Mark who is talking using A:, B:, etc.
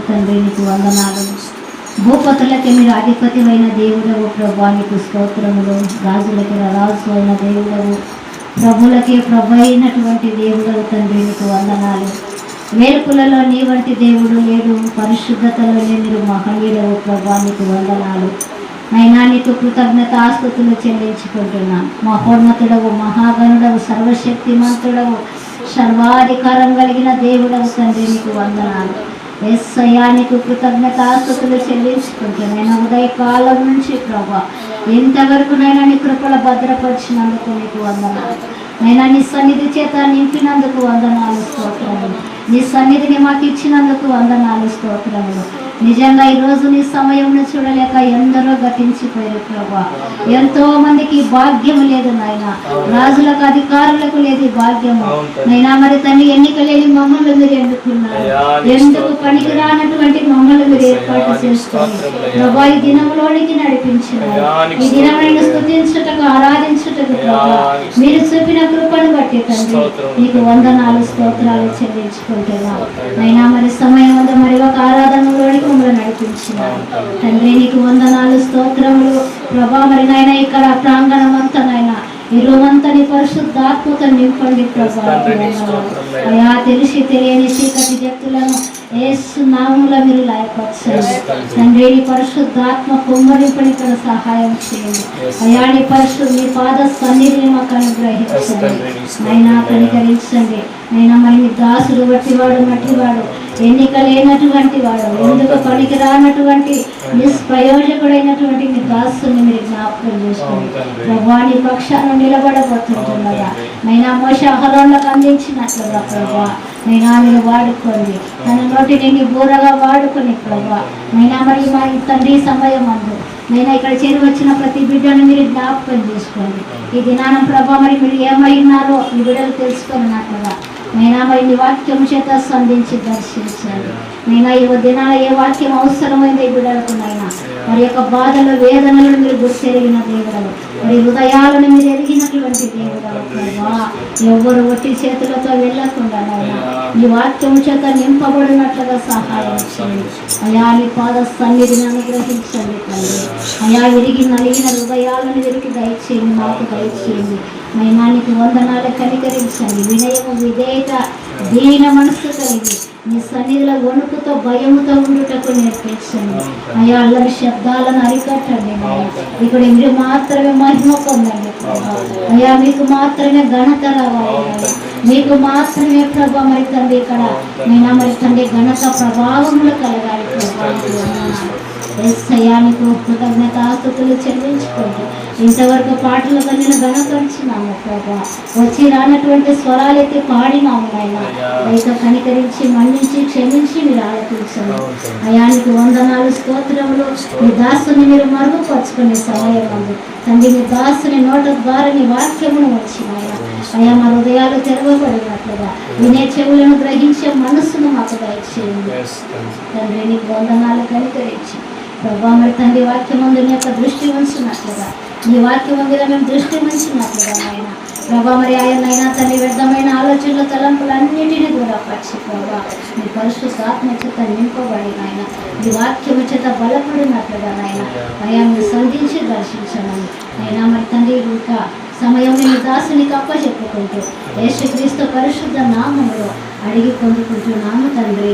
A: తండ్రి నీకు వందనాలు. భూపతులకి మీరు అధిపతివైన దేవుడవు ప్రభా, నీకు స్తోత్రములు. రాజులకి రాజు అయిన దేవుడవు, ప్రభులకి ప్రభు అయినటువంటి దేవుడవు తండ్రి నీకు వందనాలు. వేల్పులలో నీ వంటి దేవుడు లేడు, పరిశుద్ధతలో మీరు మహనీయుడవు ప్రభా, నీకు వందనాలు. అయినా నీకు కృతజ్ఞత ఆస్తుతులు చెల్లించుకుంటున్నాం. మహోన్నతుడవు, మహాగణుడవు, సర్వశక్తిమంతుడవు, సర్వాధికారం కలిగిన దేవుడవు తండ్రి నీకు వందనాలు. యేసయ్యా నీకు కృతజ్ఞత ఆస్తుతులు చెల్లించుకుంటున్నాను. ఉదయకాలం నుంచి ప్రభా ఎంతవరకు నైనా నీ కృపల భద్రపరిచినందుకు నీకు వందనాలు. నైనా నీ సన్నిధి చేత నింపినందుకు వందనాలు, స్తోత్రములు. నీ సన్నిధిని మాకు ఇచ్చినందుకు వందనాలు, స్తోత్రములు. నిజంగా ఈరోజు నీ సమయం చూడలేక ఎందరో గతించిపోయారు ప్రభా. ఎంతో మందికి భాగ్యము లేదు నాయన, రాజులకు అధికారులకు లేదు భాగ్యము నైనా. మరి తల్లి ఎన్నిక లేని మమ్మల్ని మీరు ఎన్నుకున్నారు. ఎందుకు పనికి రానటువంటి మమ్మల్ని మీరు ఏర్పాటు చేసుకొని ప్రభా ఈ దినంలోనికి నడిపించినారు. ఈ దినమైన స్తుతించుటకు, ఆరాధించుటకు ప్రభా మీరు చూపిన కృపను బట్టి తండ్రి నీకు వందనాలు, స్తోత్రాలు చెల్లించుకుంటున్నాం. అయినా మరి సమయం వద్ద మరి ఒక ఆరాధనలోనికి మమ్మల్ని నడిపించినారు తండ్రి నీకు వందనాలు, స్తోత్రములు ప్రభా. మరి నాయన ఇక్కడ ప్రాంగణం అంతా నాయన ఈ రోజంతా నీ పరిశుద్ధాత్మతో నింపండి ప్రభా. అయా తెలిసి తెలియని చీకటి శక్తులను యేసు నామములో మీరు లయపరచండి తండ్రి. నీ పరిశుద్ధాత్మ కుమ్మరింపని ఇక్కడ సహాయం చేయండి అయా. నీ పాద సన్నిధిని మాకు అనుగ్రహించండి అయినా, కనికరించండి అయినా. మరి నీ దాసుడు వట్టివాడు, మట్టివాడు, ఎన్నిక లేనటువంటి వాడు, ఎందుకు పనికి రానటువంటి నిష్ప్రయోజకుడైనటువంటి మీ దాసుని మీరు జ్ఞాపకం చేసుకోండి ప్రభా. నీ పక్షాన్ని నిలబడబోతుండగా నైనా మోషే అహరోనులకు అందించినట్లుగా ప్రభా నైనా మీరు వాడుకోండి. తన నోటిని నీ బూరగా వాడుకొని ప్రభా నైనా. మరి మా తండ్రి సమయం అందు నైనా ఇక్కడ చేరి వచ్చిన ప్రతి బిడ్డను మీరు జ్ఞాపకం చేసుకోండి. ఈ దినానం ప్రభా మరి మీరు ఏమై ఉన్నారో ఈ బిడ్డలు తెలుసుకున్నట్లుగా నైనా మరి నీ వాక్యం చేత స్పందించి దర్శించండి నైనా. ఈ దినాల ఏ వాక్యం అవసరమైంది ఈ బిడ్డలకు నైనా. మరి యొక్క బాధలు, వేదనలను మీరు గుర్తెరిగిన దేవుడలు, మరి హృదయాలను మీరు ఎరిగినటువంటి దేవుడలు ప్రభా. ఎవ్వరు ఒట్టి చేతులతో వెళ్ళకుండా నైనా నీ వాక్యం చేత నింపబడినట్లుగా సహాయం చేయండి అయా. నీ పాద సన్నిధిని అనుగ్రహించండి తండ్రి అయా. విరిగి నలిగిన హృదయాలను విరిగి దయచేయండి, మాకు దయచేయండి నైనా. నీకు వందనాలు, కనికరించండి. వినయము, విధేయత, దీన మనస్సు కలిగి నీ సన్నిధిలో వణుకుతో, భయముతో ఉండుటకు నేర్పించండి అయా. అల్లరి శబ్దాలను అరికట్టండి ఇక్కడ మీరు మాత్రమే మహిమ పొందండి అయా. మీకు మాత్రమే ఘనత రావాలి, మీకు మాత్రమే ప్రభా మరి తండ్రి ఇక్కడ నైనా మరి తండ్రి ఘనత ప్రభావములు కలగాలి ప్రభా. యేసయ్యానికి కృతజ్ఞత ఆస్తుతులు చెల్లించుకోండి. ఇంతవరకు పాటలు కలిగిన ఘనపరిచినాము ప్రభా. వచ్చి రానటువంటి స్వరాలైతే పాడినాము నాయన. అయితే కనికరించి, మన్నించి, క్షమించి మీరు ఆలకించండి అయానికి వందనాలు, స్తోత్రములు. మీ దాసుని మీరు మరుగుపరుచుకునే సమయం ఉంది తండ్రి. మీ దాసుని నోట ద్వారా నీ వాక్యమును వచ్చినాయన అయా. మా హృదయాలు తెరవబడినట్లుగా వినే చెవులను గ్రహించే మనస్సును మాకు దయచేయండి తండ్రి. నీకు వందనాలు, కనికరించి ప్రభా. మరి తండ్రి వాక్యం ముందు నీ యొక్క దృష్టి ఉంచినట్లుగా, నీ వాక్యం ముందుగా మేము దృష్టి ఉంచినట్లుగా ఆయన ప్రభా. మరి ఆయనైనా తల్లి వ్యర్థమైన ఆలోచనలు, తలంపులన్నిటినీ దూరపరిచి ప్రభా నీ పరిశుద్ధాత్మ చేత నింపబడి నాయన నీ వాక్యము చేత బలపడినట్లుగా నాయన అయా మీరు సంధించి దర్శించమని అయినా. మరి తండ్రి ఇంకా సమయం నీ దాసునికి అప్పచెప్పుకుంటూ యేసుక్రీస్తు పరిశుద్ధ నామములో అడిగి పొందుకుంటున్నాము తండ్రి.